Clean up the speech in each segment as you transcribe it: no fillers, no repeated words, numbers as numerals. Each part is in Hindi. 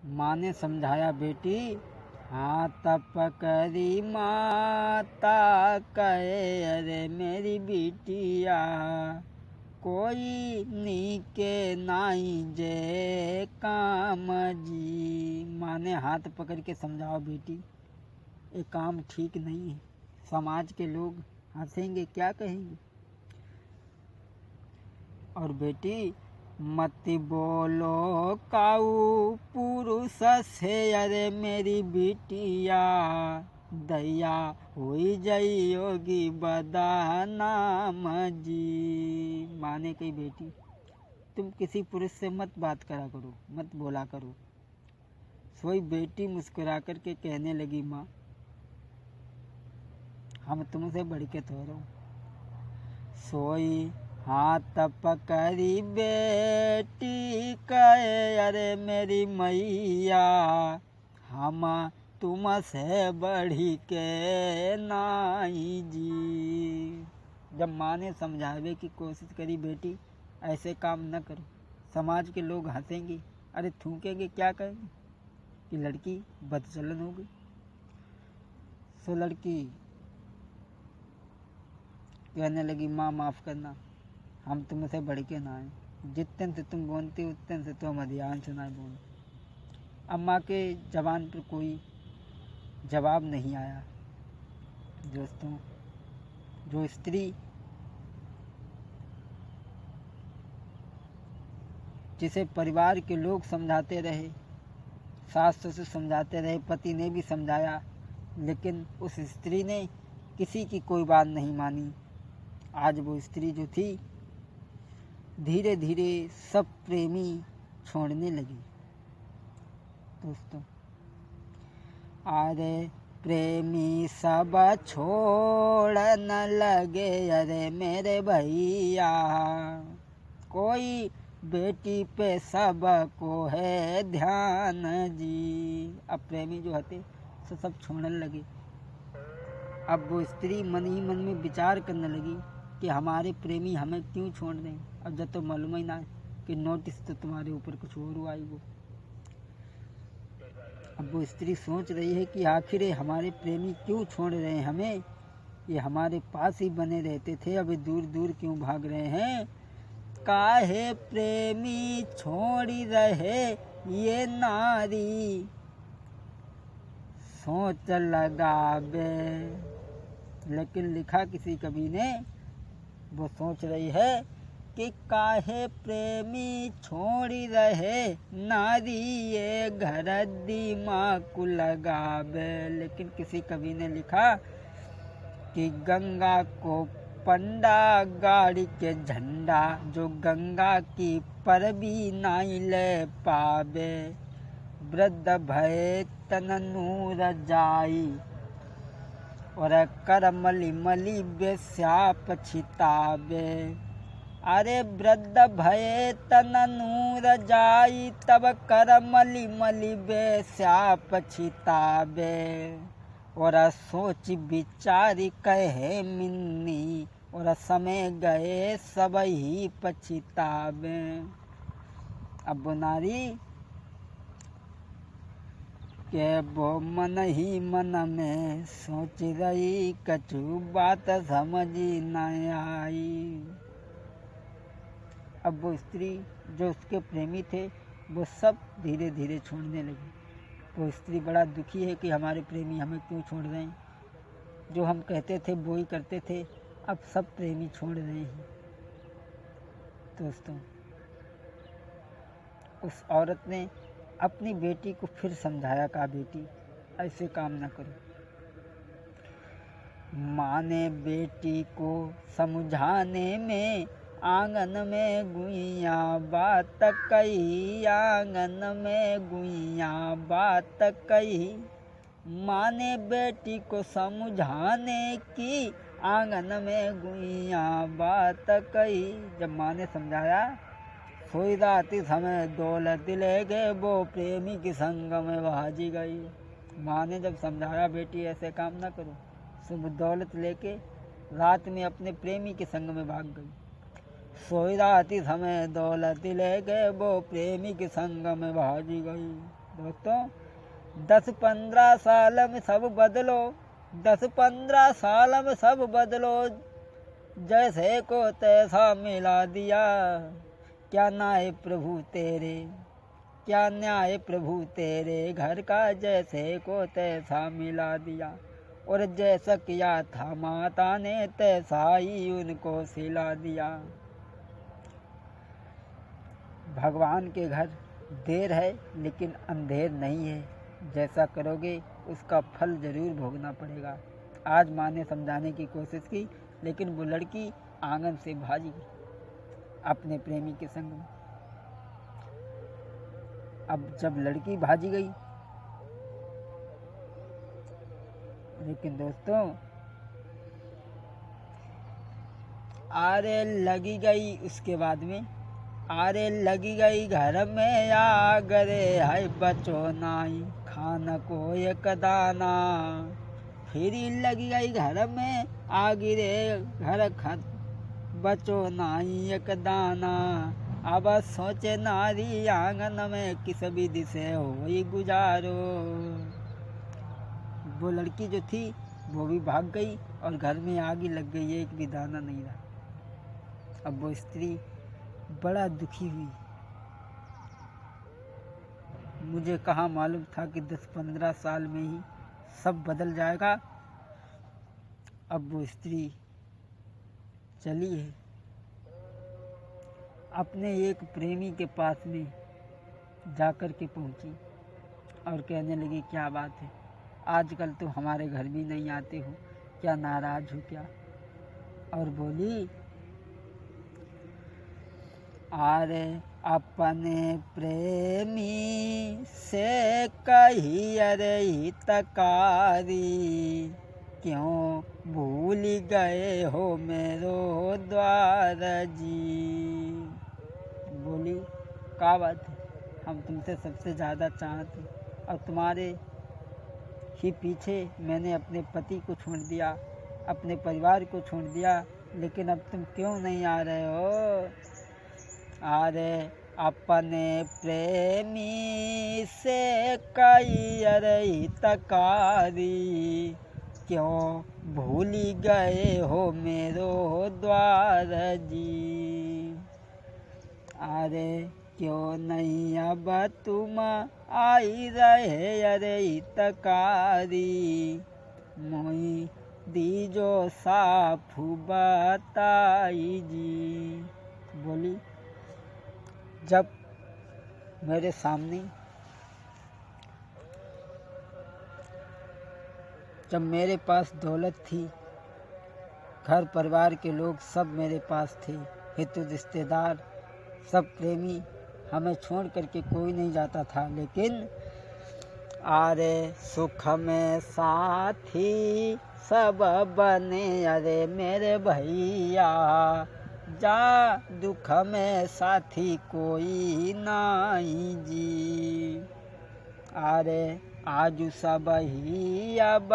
माँ ने समझाया, बेटी हाथ पकड़ी माता कहे, अरे मेरी बिटिया कोई नीके नाई जे काम जी। माँ ने हाथ पकड़ के समझाओ, बेटी ये काम ठीक नहीं है, समाज के लोग हंसेंगे, क्या कहेंगे। और बेटी मत बोलो काऊ पुरुष से, अरे मेरी बिटिया दैया हुई जाइयोगी बदनाम जी। माँ ने कही, बेटी तुम किसी पुरुष से मत बात करा करो, मत बोला करो। सोई बेटी मुस्कुरा कर के कहने लगी, माँ हम तुमसे बढ़ के थोड़े हो। सोई हाथ पकड़ी बेटी कहे, अरे मेरी मैया हम तुमसे बढ़ी के नाई जी। जब माँ ने समझावे की कोशिश करी, बेटी ऐसे काम न करो, समाज के लोग हंसेंगे, अरे थूकेंगे, क्या कहेंगे कि लड़की बदचलन हो गई। सो लड़की कहने लगी, माँ माफ़ करना, हम तुमसे बढ़ के ना आए, जितने से तुम बोलती उतने से तो हम ध्यान से ना बोल। अब माँ के जबान पर कोई जवाब नहीं आया। दोस्तों, जो स्त्री जिसे परिवार के लोग समझाते रहे, सास ससुर समझाते रहे, पति ने भी समझाया, लेकिन उस स्त्री ने किसी की कोई बात नहीं मानी। आज वो स्त्री जो थी धीरे धीरे सब प्रेमी छोड़ने लगी। दोस्तों, अरे प्रेमी सब छोड़ने लगे, अरे मेरे भैया कोई बेटी पे सब को है ध्यान जी। अब प्रेमी जो हते सो सब छोड़ने लगे। अब वो स्त्री मन ही मन में विचार करने लगी कि हमारे प्रेमी हमें क्यों छोड़ दें। अब जब तो मालूम ही ना कि नोटिस तो तुम्हारे ऊपर कुछ और हुआ ही वो। अब वो स्त्री सोच रही है कि आखिर हमारे प्रेमी क्यों छोड़ रहे हैं हमें, ये हमारे पास ही बने रहते थे, अब दूर दूर क्यों भाग रहे हैं। काहे प्रेमी छोड़ी रहे ये नारी, सोच लगावे। लेकिन लिखा किसी कवि ने, वो सोच रही है कि काहे प्रेमी छोड़ी रहे नारी, ये घर दिमाग लगावे। लेकिन किसी कवि ने लिखा कि गंगा को पंडा गाड़ी के झंडा, जो गंगा की पर भी नाई ले पावे। वृद्ध भय तन नूर जाई, और कर मली मली बेस्या पछितावे। अरे वृद्ध भय तन नूर जाई, तब कर मली मली बेस्या पछितावे। और सोच विचारी कहे मिन्नी, और समय गए सब ही पछितावे। अब वो नारी के वो मन ही मन में सोच रही, कछु बात समझी न आई। अब वो स्त्री जो उसके प्रेमी थे वो सब धीरे धीरे छोड़ने लगी। वो स्त्री बड़ा दुखी है कि हमारे प्रेमी हमें क्यों छोड़ रहे हैं, जो हम कहते थे वो ही करते थे, अब सब प्रेमी छोड़ रहे हैं। दोस्तों, उस औरत ने अपनी बेटी को फिर समझाया, कहा बेटी ऐसे काम ना करो। माँ ने बेटी को समझाने में आंगन में गुइया बात कही, आंगन में गुइया बात कही। माँ ने बेटी को समझाने की आंगन में गुइया बात कही। जब माँ ने समझाया, सोई राती समय दौलत ले गए, वो प्रेमी के संग में भाजी गई। माँ ने जब समझाया, बेटी ऐसे काम ना करो, सुबह दौलत लेके रात में अपने प्रेमी के संग में भाग गई। सोई राती समय दौलत ले गए, वो प्रेमी के संग में भाजी गई। दोस्तों 10-15 साल में सब बदलो, 10-15 साल में सब बदलो, जैसे को तैसा मिला दिया। क्या न्याय प्रभु तेरे, क्या न्याय प्रभु तेरे घर का, जैसे को तैसा मिला दिया। और जैसा किया था माता ने, तैसा ही उनको सिला दिया। भगवान के घर देर है लेकिन अंधेर नहीं है। जैसा करोगे उसका फल जरूर भोगना पड़ेगा। आज माँ ने समझाने की कोशिश की लेकिन वो लड़की आंगन से भागी अपने प्रेमी के संग में। अब जब लड़की भागी गई, लेकिन दोस्तों आरे लगी गई उसके बाद में, आरे लगी गई घर में आग रे, हाय बचो नाई खाना को एक दाना। फिर लगी गई घर में आग रे, घर खत बचो नाई एक दाना। अब सोचे नारी आंगन में, किस विधि से होई गुजारो। वो लड़की जो थी वो भी भाग गई और घर में आग ही लग गई, एक भी दाना नहीं रहा। अब वो स्त्री बड़ा दुखी हुई। मुझे कहाँ मालूम था कि 10-15 साल में ही सब बदल जाएगा। अब वो स्त्री चली है, अपने एक प्रेमी के पास में जाकर के पहुंची और कहने लगी, क्या बात है, आजकल तो हमारे घर भी नहीं आते हो, क्या नाराज हो क्या। और बोली, अरे अपने प्रेमी से कही अरे हितकारी, क्यों भूल गए हो मेरो द्वार जी। बोली, क्या बात है, हम तुमसे सबसे ज़्यादा चाहते और तुम्हारे ही पीछे मैंने अपने पति को छोड़ दिया, अपने परिवार को छोड़ दिया, लेकिन अब तुम क्यों नहीं आ रहे हो। अरे अपने प्रेमी से कई अरे हितकारी, क्यों भूल गए हो मेरो द्वार जी। अरे क्यों नहीं अब तुम आई रहे अरे हितकारी, मोई दीजो साफ बताई जी। बोली, जब मेरे सामने, जब मेरे पास दौलत थी, घर परिवार के लोग सब मेरे पास थे, हित रिश्तेदार सब प्रेमी, हमें छोड़ करके कोई नहीं जाता था, लेकिन अरे सुख में साथी सब बने अरे मेरे भैया, जा दुख में साथी कोई नहीं जी। अरे आज सब ही अब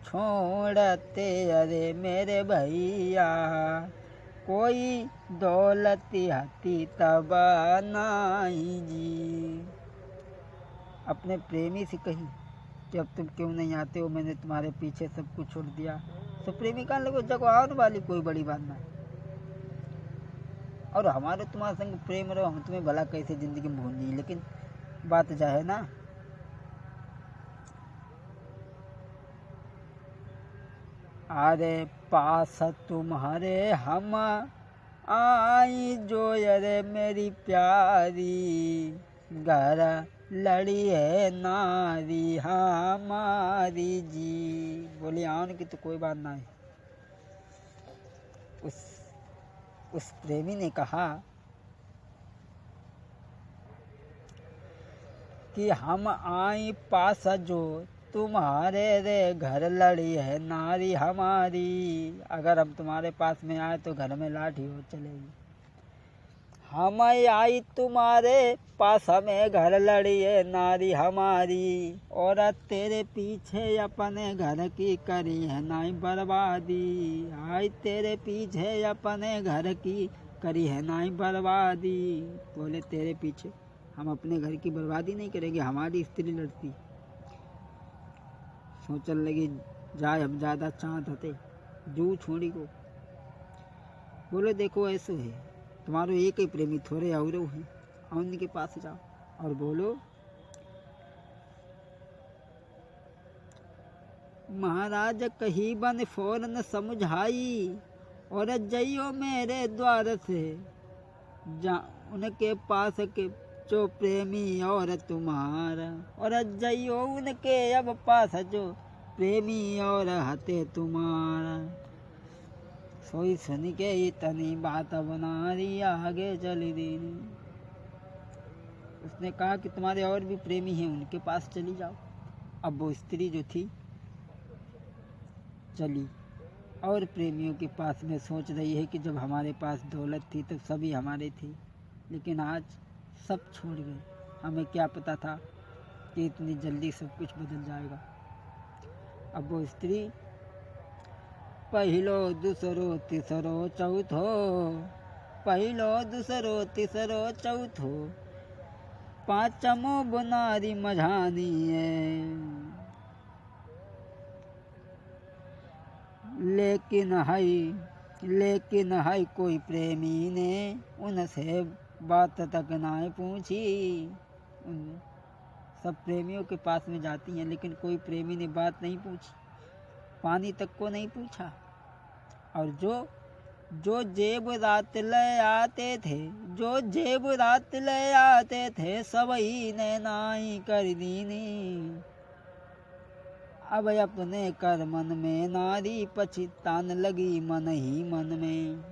छोड़ते अरे मेरे भैया, कोई दौलत हती तब नहीं जी। अपने प्रेमी से कही कि अब तुम क्यों नहीं आते हो, मैंने तुम्हारे पीछे सब कुछ छोड़ दिया। तो प्रेमी कहने लगे, जगह आने वाली कोई बड़ी बात ना, और हमारे तुम्हारे संग प्रेम रहो, हम तुम्हें भला कैसे जिंदगी में भूल ली, लेकिन बात जा है ना। अरे पास तुम्हारे हम आई जो अरे मेरी प्यारी, घर लड़ी है नारी हमारी जी। बोली, आने की तो कोई बात ना है। उस प्रेमी ने कहा कि हम आई पास जो तुम्हारे रे, घर लड़ी है नारी हमारी। अगर हम तुम्हारे पास में आए तो घर में लाठी हो चलेगी। हम आई तुम्हारे पास में, घर लड़ी है नारी हमारी, और तेरे पीछे अपने घर की करी है नाई बर्बादी। आई तेरे पीछे अपने घर की करी है नाई बर्बादी। बोले, तेरे पीछे हम अपने घर की बर्बादी नहीं करेंगे, हमारी स्त्री लड़ती। सोचने लगी जाए हम ज़्यादा चाँद हते जू छोड़ी को। बोले देखो ऐसे है, तुम्हारो एक ही प्रेमी थोड़े और हैं, उनके पास जाओ और बोलो महाराज कही बन फौरन समझाई, और जइयो मेरे द्वार से जा उनके पास के जो प्रेमी और तुम्हारा, और जइयो उनके अब पास जो प्रेमी और हते तुम्हारा। सोई सुन के इतनी बात बना रही आगे चली दीनी। उसने कहा कि तुम्हारे और भी प्रेमी हैं, उनके पास चली जाओ। अब वो स्त्री जो थी चली और प्रेमियों के पास में सोच रही है कि जब हमारे पास दौलत थी तब सभी हमारे थे, लेकिन आज सब छोड़ गए। हमें क्या पता था कि इतनी जल्दी सब कुछ बदल जाएगा। अब वो स्त्री पहलो दूसरो तीसरो चौथो, पहलो दूसरो तीसरो चौथो, पाँचमो बुनारी मझानी है। लेकिन है कोई प्रेमी ने उनसे बात तक ना पूछी। सब प्रेमियों के पास में जाती हैं, लेकिन कोई प्रेमी ने बात नहीं पूछी, पानी तक को नहीं पूछा। और जो जेब रात ले आते थे, जो जेब रात ले आते थे, सबही ने नाई कर दीनी। अब अपने कर मन में नारी पछतान लगी मन ही मन में।